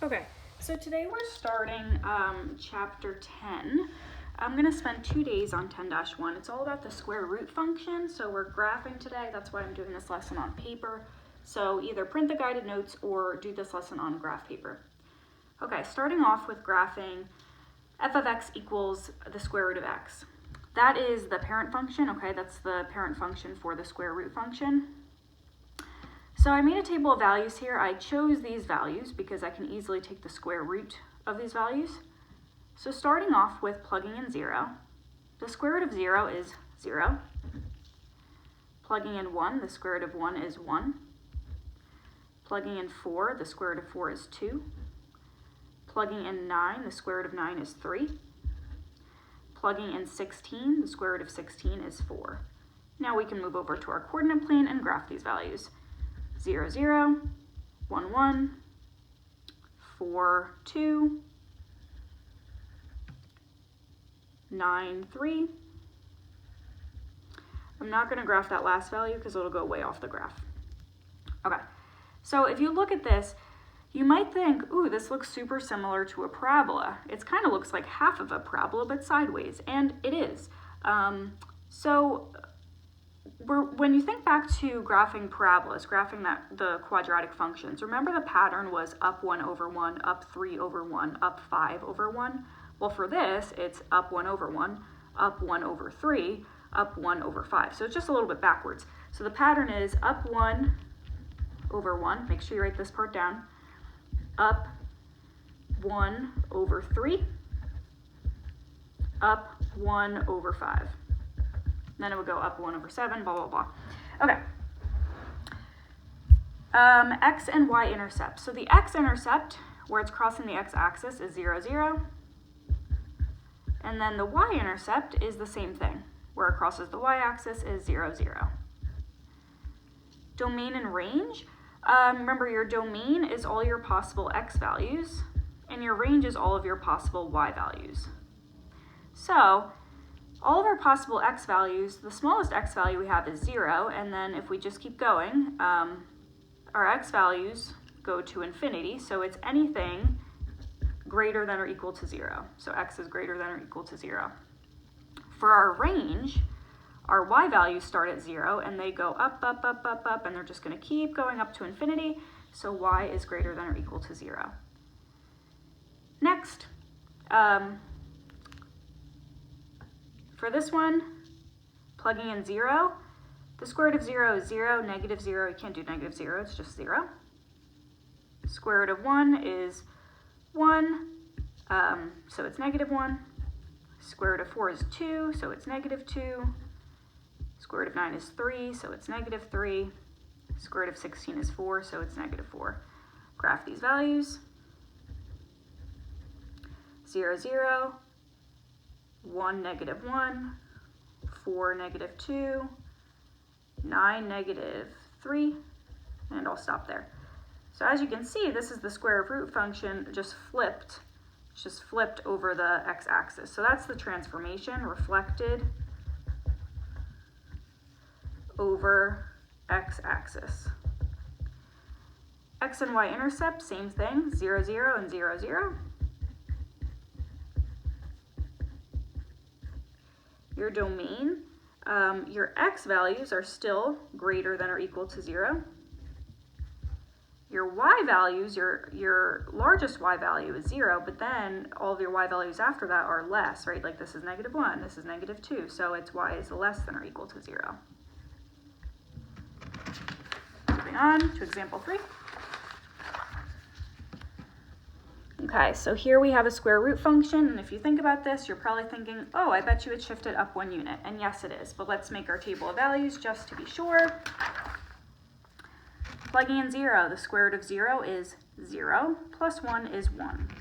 Okay, so today we're starting chapter 10. I'm going to spend 2 days on 10-1. It's all about the square root function, so we're graphing today. That's why I'm doing this lesson on paper. So either print the guided notes or do this lesson on graph paper. Okay, starting off with graphing f of x equals the square root of x. That is the parent function, okay? That's the parent function for the square root function. So I made a table of values here. I chose these values because I can easily take the square root of these values. So starting off with plugging in 0, the square root of 0 is 0. Plugging in 1, the square root of 1 is 1. Plugging in 4, the square root of 4 is 2. Plugging in 9, the square root of 9 is 3. Plugging in 16, the square root of 16 is 4. Now we can move over to our coordinate plane and graph these values. 0, 0, 1, 1, 4, 2, 9, 3. I'm not going to graph that last value because it'll go way off the graph. Okay, so if you look at this, you might think, ooh, this looks super similar to a parabola. It kind of looks like half of a parabola, but sideways, and it is. When you think back to graphing parabolas, graphing the quadratic functions, remember the pattern was up 1 over 1, up 3 over 1, up 5 over 1? Well, for this, it's up 1 over 1, up 1 over 3, up 1 over 5. So it's just a little bit backwards. So the pattern is up 1 over 1. Make sure you write this part down. Up 1 over 3, up 1 over 5. Then it would go up 1 over 7, blah, blah, blah. Okay. X and Y intercepts. So the X-intercept, where it's crossing the X-axis, is 0, 0. And then the Y-intercept is the same thing. Where it crosses the Y-axis is 0, 0. Domain and range. Remember, your domain is all your possible X values, and your range is all of your possible Y values. So all of our possible X values, the smallest X value we have is 0, and then if we just keep going, our X values go to infinity, so it's anything greater than or equal to 0. So X is greater than or equal to 0. For our range, our Y values start at 0, and they go up, up, up, up, up, and they're just going to keep going up to infinity, so Y is greater than or equal to 0. Next, for this one, plugging in 0, the square root of 0 is 0, negative 0, you can't do negative 0, it's just 0. Square root of 1 is 1, so it's negative 1. Square root of 4 is 2, so it's negative 2. Square root of 9 is 3, so it's negative 3. Square root of 16 is 4, so it's negative 4. Graph these values. 0, 0. 1, negative 1, 4, negative 2, 9, negative 3, and I'll stop there. So as you can see, this is the square root function just flipped over the x-axis. So that's the transformation reflected over x-axis. X and Y intercept, same thing, 0, 0, and 0, 0. Your domain, your X values are still greater than or equal to 0. Your Y values, your largest Y value is 0, but then all of your Y values after that are less, right? Like this is negative 1, this is negative 2, so its Y is less than or equal to 0. Moving on to example 3. Okay, so here we have a square root function, and if you think about this, you're probably thinking, oh, I bet you it shifted up 1 unit, and yes it is, but let's make our table of values just to be sure. Plugging in 0, the square root of 0 is 0, plus 1 is 1.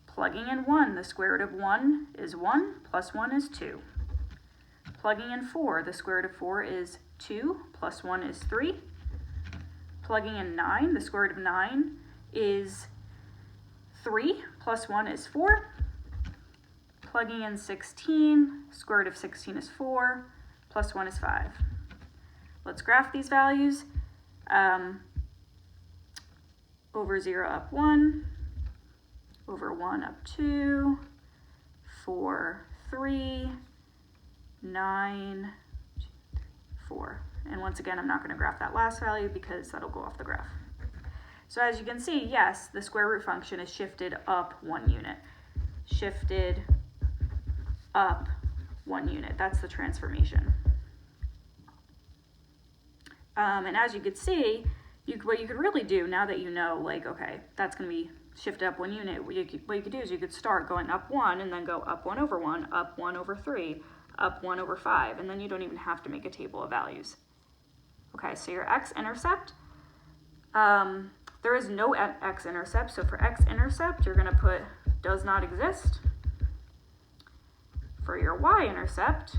Plugging in 1, the square root of 1 is 1, plus 1 is 2. Plugging in 4, the square root of 4 is 2, plus 1 is 3. Plugging in 9, the square root of 9 is 3, plus 1 is 4. Plugging in 16, square root of 16 is 4, plus 1 is 5. Let's graph these values. over 0 up 1, over 1 up 2, 4, 3, 9, 4. And once again, I'm not going to graph that last value because that'll go off the graph. So as you can see, yes, the square root function is shifted up 1 unit. Shifted up 1 unit. That's the transformation. And as you could see, what you could really do now that you know, like, okay, that's going to be shifted up 1 unit, what you could do is you could start going up 1 and then go up 1 over 1, up 1 over 3, up 1 over 5, and then you don't even have to make a table of values. Okay, so your x-intercept, there is no x-intercept, so for x-intercept, you're going to put does not exist. For your y-intercept,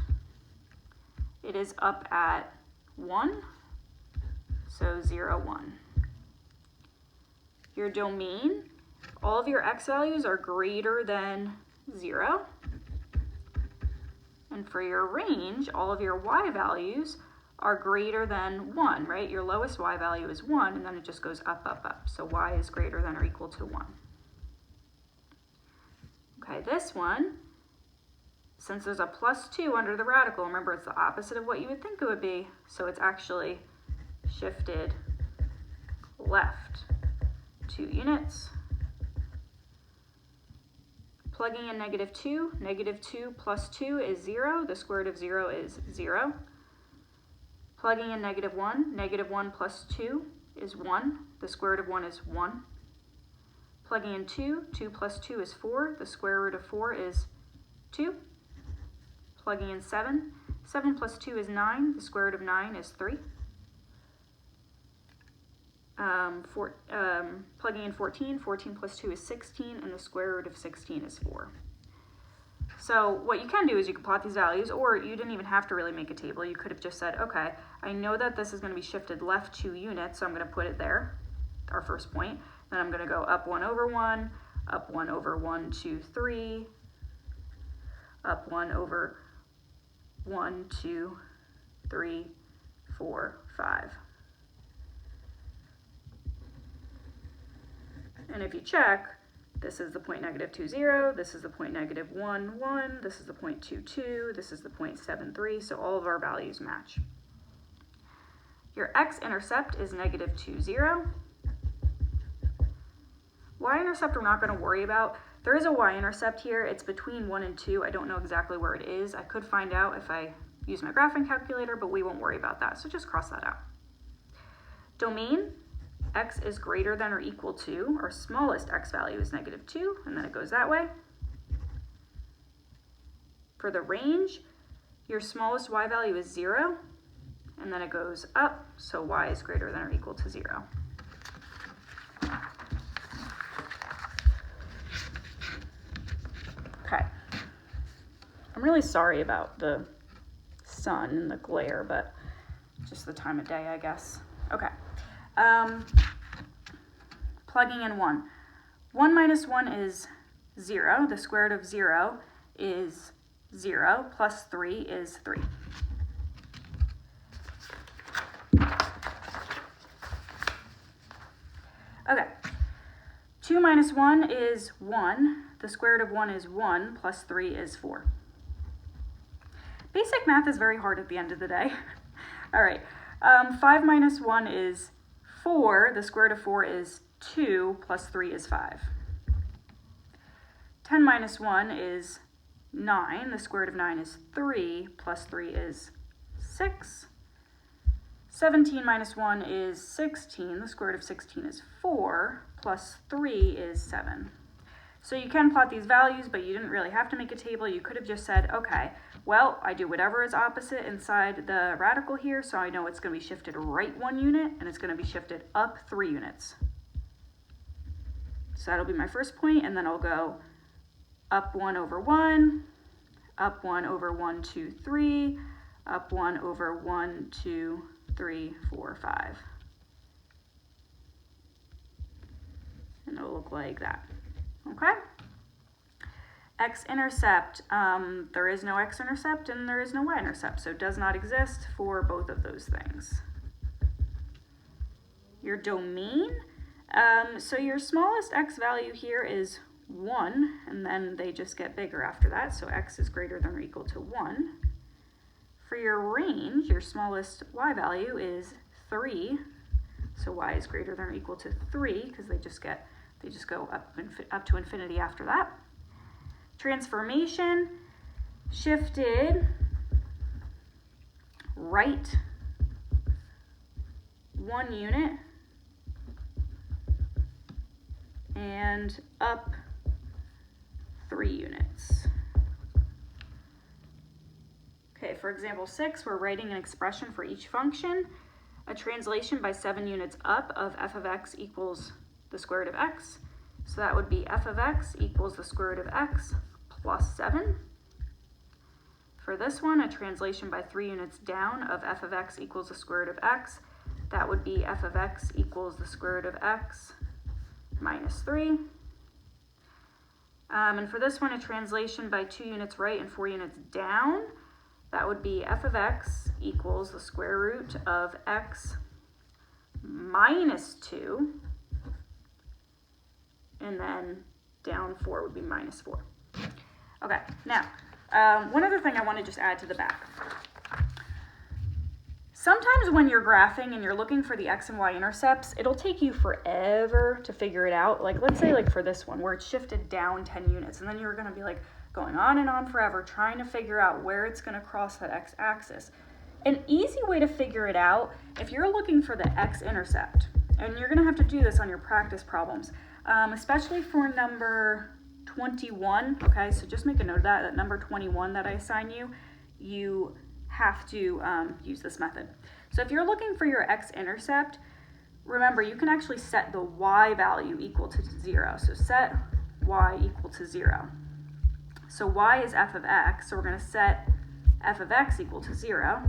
it is up at 1, so 0, 1. Your domain, all of your x values are greater than 0. And for your range, all of your y values are greater than 1, right? Your lowest y value is 1, and then it just goes up, up, up. So y is greater than or equal to 1. Okay, this one, since there's a +2 under the radical, remember it's the opposite of what you would think it would be, so it's actually shifted left 2 units. Plugging in -2, -2 plus 2 is 0, the square root of 0 is 0. Plugging in -1, -1 plus 2 is 1, the square root of 1 is 1. Plugging in 2, 2 plus 2 is 4, the square root of 4 is 2. Plugging in 7, 7 plus 2 is 9, the square root of 9 is 3. Plugging in 14, 14 plus 2 is 16, and the square root of 16 is 4. So what you can do is you can plot these values, or you didn't even have to really make a table. You could have just said, okay, I know that this is going to be shifted left 2 units, so I'm going to put it there, our first point. Then I'm going to go up 1 over 1, up 1 over 1, 2, 3, up 1 over 1, 2, 3, 4, 5. And if you check, this is the point -2, 0, this is the point -1, 1, this is the point 2, 2, this is the point 7, 3, so all of our values match. Your x-intercept is -2, 0. Y-intercept we're not going to worry about. There is a y-intercept here. It's between 1 and 2. I don't know exactly where it is. I could find out if I use my graphing calculator, but we won't worry about that, so just cross that out. Domain, x is greater than or equal to, our smallest x value is -2, and then it goes that way. For the range, your smallest y value is 0, and then it goes up, so y is greater than or equal to 0. Okay. I'm really sorry about the sun and the glare, but just the time of day, I guess. Okay. Plugging in 1. 1 minus 1 is 0. The square root of 0 is 0, plus 3 is 3. Okay. 2 minus 1 is 1. The square root of 1 is 1, plus 3 is 4. Basic math is very hard at the end of the day. All right. 5 minus 1 is 4. The square root of 4 is 2, plus 3 is 5. 10 minus 1 is 9. The square root of 9 is 3, plus 3 is 6. 17 minus 1 is 16. The square root of 16 is 4, plus 3 is 7. So you can plot these values, but you didn't really have to make a table. You could have just said, okay, well, I do whatever is opposite inside the radical here, so I know it's going to be shifted right 1 unit, and it's going to be shifted up 3 units. So that'll be my first point, and then I'll go up 1 over 1, up 1 over 1, 2, 3, up 1 over 1, 2, 3, 4, 5. And it'll look like that. Okay? X-intercept, there is no x-intercept and there is no y-intercept, so it does not exist for both of those things. Your domain, So your smallest x value here is 1, and then they just get bigger after that, so x is greater than or equal to 1. For your range, your smallest y value is 3, so y is greater than or equal to 3, because they just go up to infinity after that. Transformation, shifted right 1 unit and up 3 units. Okay, for example 6, we're writing an expression for each function. A translation by 7 units up of f of x equals the square root of x. So that would be f of x equals the square root of x plus 7. For this one, a translation by 3 units down of f of x equals the square root of x. That would be f of x equals the square root of x minus 3. And for this one, a translation by 2 units right and 4 units down. That would be f of x equals the square root of x minus 2. And then down 4 would be minus 4. Okay, now, one other thing I want to just add to the back. Sometimes when you're graphing and you're looking for the x and y intercepts, it'll take you forever to figure it out. Like, let's say like for this one where it's shifted down 10 units, and then you're going to be like going on and on forever trying to figure out where it's going to cross that x-axis. An easy way to figure it out, if you're looking for the x-intercept, and you're going to have to do this on your practice problems, especially for number 21, okay, so just make a note of that number 21 that I assign you, you have to use this method. So if you're looking for your x-intercept, remember you can actually set the y value equal to 0. So set y equal to 0. So y is f of x, so we're going to set f of x equal to 0.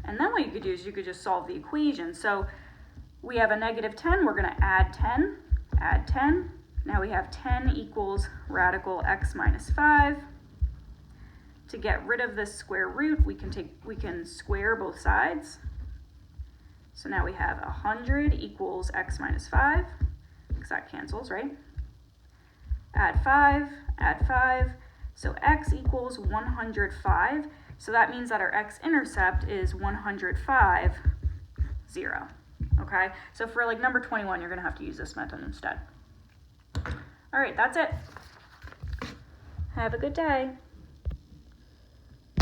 And then what you could do is you could just solve the equation. So we have a negative 10, we're going to add 10, add 10. Now we have 10 equals radical x minus 5. To get rid of this square root, we can square both sides. So now we have 100 equals x minus 5, because that cancels, right? Add 5, so x equals 105. So that means that our x-intercept is 105, 0. Okay, so for like number 21, you're going to have to use this method instead. All right, that's it. Have a good day.